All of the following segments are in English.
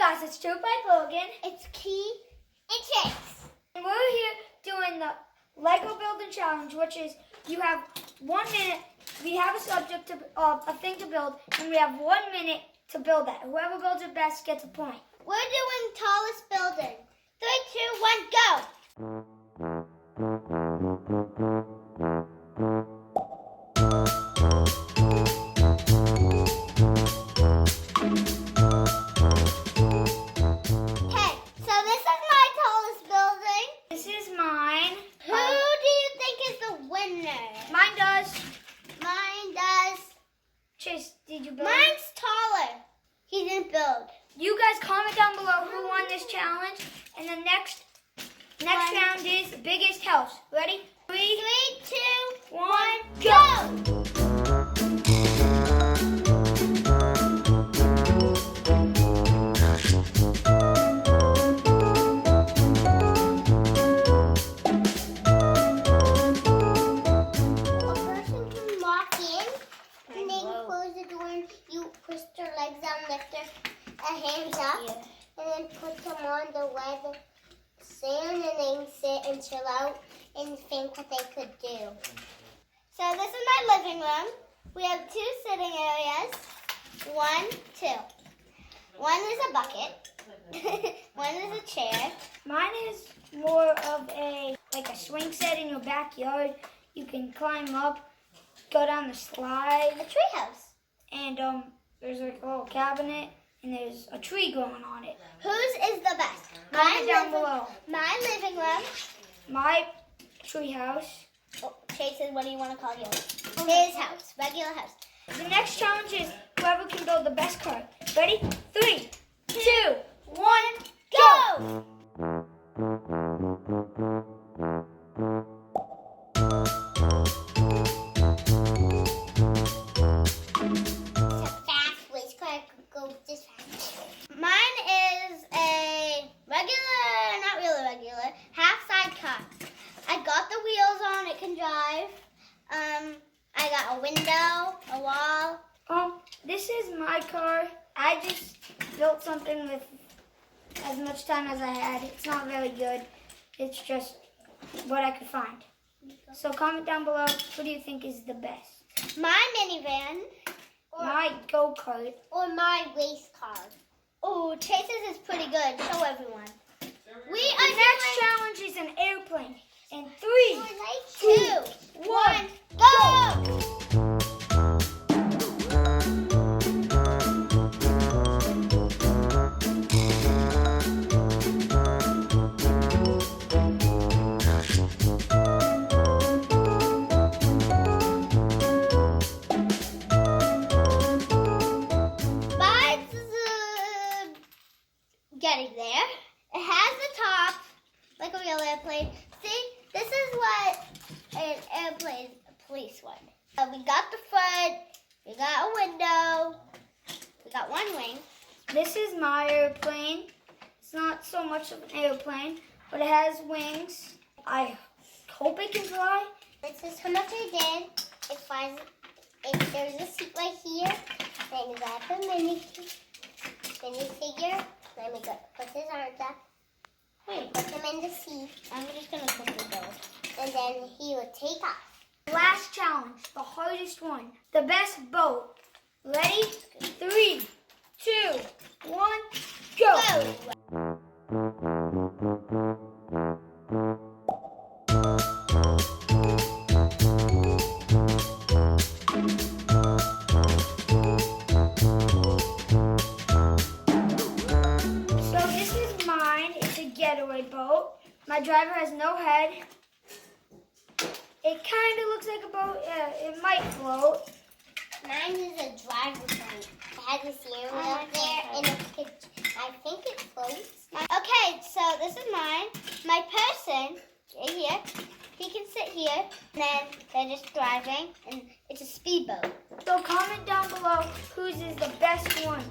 guys, it's Dirbike Logan. It's Keke and Knex. And we're here doing the Lego building challenge, which is you have 1 minute. We have a subject to a thing to build, and we have 1 minute to build that. Whoever builds it best gets a point. We're doing tallest building. 3, 2, 1, go! Did you build? Mine's taller. He didn't build. You guys comment down below who won this challenge. And the next round is biggest house. Ready? 3, 2, 1, go! Lift their hands up, and then put them on the wet sand, and then sit and chill out and think what they could do. So this is my living room. We have 2 sitting areas. 1, 2. One is a bucket. One is a chair. Mine is more of a swing set in your backyard. You can climb up, go down the slide. A treehouse. And there's like a little cabinet, and there's a tree growing on it. Whose is the best? Comment down below. My living room. My tree house. Oh, Chase said, what do you want to call yours? His house. Regular house. The next challenge is whoever can build the best car. Ready? 3, 2, 1, go! Mine is a regular, not really regular, half-side car. I got the wheels on, it can drive. I got a window, a wall. This is my car. I just built something with as much time as I had. It's not very good. It's just what I could find. So comment down below, who do you think is the best? My minivan. My go-kart. Or my race car. Oh, Chase's is pretty good. Show everyone. The next challenge is an airplane. In 3, 2, 1, go! Getting there. It has the top, like a real airplane. See, this is what an airplane police one. We got the front, we got a window, we got 1 wing. This is my airplane. It's not so much of an airplane, but it has wings. I hope it can fly. This is how much I did. It flies. There's a seat right here. Then you got the minifigure. Let me go. Put his arms up. Wait, put them in the seat. I'm just going to quickly go. And then he will take off. Last challenge, the hardest one. The best boat. Ready? 3, 2, 1, go! Getaway boat. My driver has no head. It kind of looks like a boat. Yeah, it might float. Mine is a driver's boat. It has a steering wheel up there, and I think it floats. Okay, so this is mine. My person right here, he can sit here, and then they're just driving, and it's a speedboat. So comment down below whose is the best one.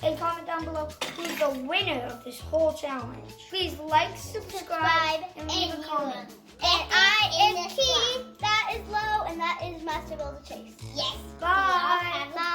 And comment down below who's the winner of this whole challenge. Please like, subscribe, and leave a comment. And I am Keke, that is Lo, and that is Master Builder Chase. Yes. Bye. Bye.